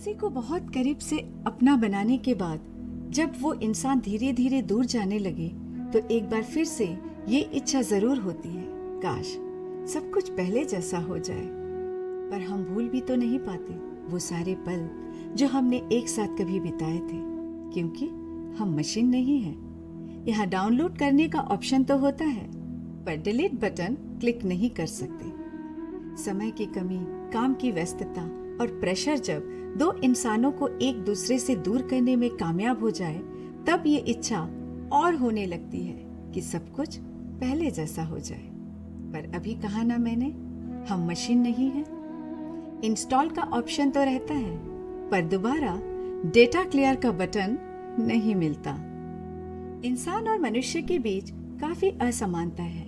किसी को बहुत करीब से अपना बनाने के बाद जब वो इंसान धीरे धीरे दूर जाने लगे तो एक बार फिर से ये इच्छा जरूर होती है, काश सब कुछ पहले जैसा हो जाए। पर हम भूल भी तो नहीं पाते वो सारे पल जो हमने एक साथ कभी बिताए थे, क्योंकि हम मशीन नहीं हैं। यहाँ डाउनलोड करने का ऑप्शन तो होता है, पर डिलीट बटन क्लिक नहीं कर सकते। समय की कमी, काम की व्यस्तता और प्रेशर जब दो इंसानों को एक दूसरे से दूर करने में कामयाब हो जाए, तब ये इच्छा और होने लगती है कि सब कुछ पहले जैसा हो जाए। पर अभी कहा ना मैंने, हम मशीन नहीं हैं। इंस्टॉल का ऑप्शन तो रहता है, पर दोबारा डेटा क्लियर का बटन नहीं मिलता। इंसान और मनुष्य के बीच काफी असमानता है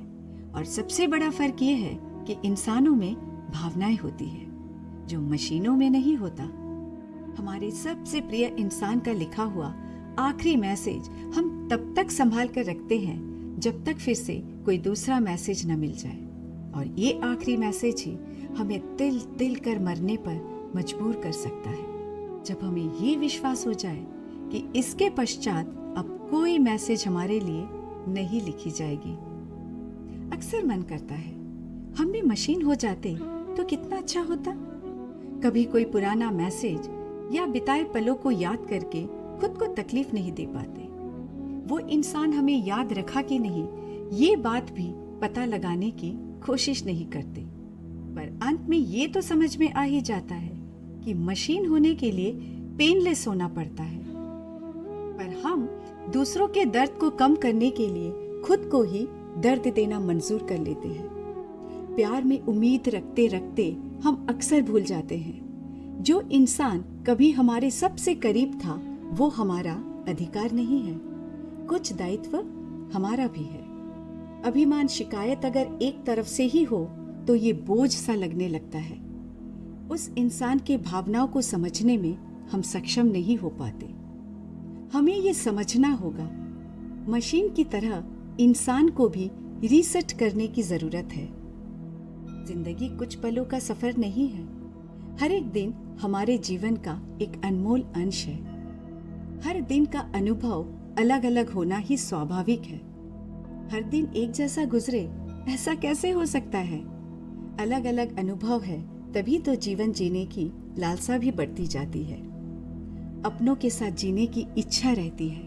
और सबसे बड़ा फर्क ये है कि इंसानों में भावनाएं होती है जो मशीनों में नहीं होता। हमारे सबसे प्रिय इंसान का लिखा हुआ आखिरी मैसेज हम तब तक संभाल कर रखते हैं जब तक फिर से कोई दूसरा मैसेज न मिल जाए, और ये आखिरी मैसेज ही हमें तिल तिल कर मरने पर मजबूर कर सकता है। जब हमें ये विश्वास हो जाए कि इसके पश्चात अब कोई मैसेज हमारे लिए नहीं लिखी जाएगी। अक्सर मन करता है हम भी मशीन हो जाते तो कितना अच्छा होता। कभी कोई पुराना मैसेज या बिताए पलों को याद करके खुद को तकलीफ नहीं दे पाते। वो इंसान हमें याद रखा कि नहीं, ये बात भी पता लगाने की कोशिश नहीं करते। पर अंत में ये तो समझ में आ ही जाता है कि मशीन होने के लिए पेनलेस होना पड़ता है। पर हम दूसरों के दर्द को कम करने के लिए खुद को ही दर्द देना मंजूर कर लेते हैं। प्यार में उम्मीद रखते रखते हम अक्सर भूल जाते हैं जो इंसान कभी हमारे सबसे करीब था वो हमारा अधिकार नहीं है, कुछ दायित्व हमारा भी है। अभिमान, शिकायत अगर एक तरफ से ही हो तो ये बोझ सा लगने लगता है। उस इंसान के भावनाओं को समझने में हम सक्षम नहीं हो पाते। हमें ये समझना होगा, मशीन की तरह इंसान को भी रीसेट करने की जरूरत है। जिंदगी कुछ पलों का सफर नहीं है। हर एक दिन हमारे जीवन का एक अनमोल अंश है। हर दिन का अनुभव अलग अलग होना ही स्वाभाविक है। हर दिन एक जैसा गुजरे ऐसा कैसे हो सकता है? अलग अलग अनुभव है, तभी तो जीवन जीने की लालसा भी बढ़ती जाती है। अपनों के साथ जीने की इच्छा रहती है।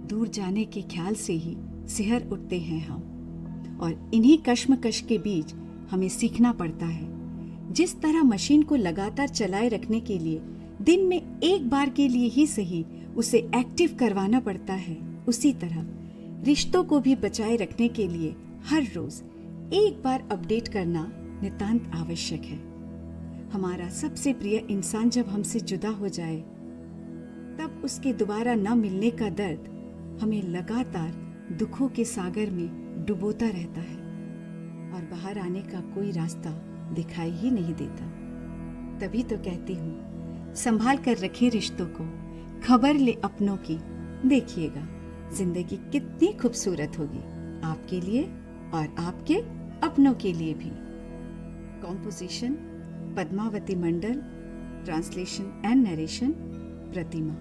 दूर जाने के ख्याल से ही सिहर उठते हैं हम, और इन्हीं कश्मकश के बीच हमें सीखना पड़ता है। जिस तरह मशीन को लगातार चलाए रखने के लिए दिन में एक बार के लिए ही सही उसे एक्टिव करवाना पड़ता है, उसी तरह रिश्तों को भी बचाए रखने के लिए हर रोज एक बार अपडेट करना नितांत आवश्यक है। हमारा सबसे प्रिय इंसान जब हमसे जुदा हो जाए, तब उसके दोबारा न मिलने का दर्द हमें लगातार दुखों के सागर में डुबोता रहता है और बाहर आने का कोई रास्ता दिखाई ही नहीं देता। तभी तो कहती हूँ, संभाल कर रखे रिश्तों को, खबर ले अपनों की। देखिएगा जिंदगी कितनी खूबसूरत होगी, आपके लिए और आपके अपनों के लिए भी। Composition Padmavati Mandal, translation and narration Pratima.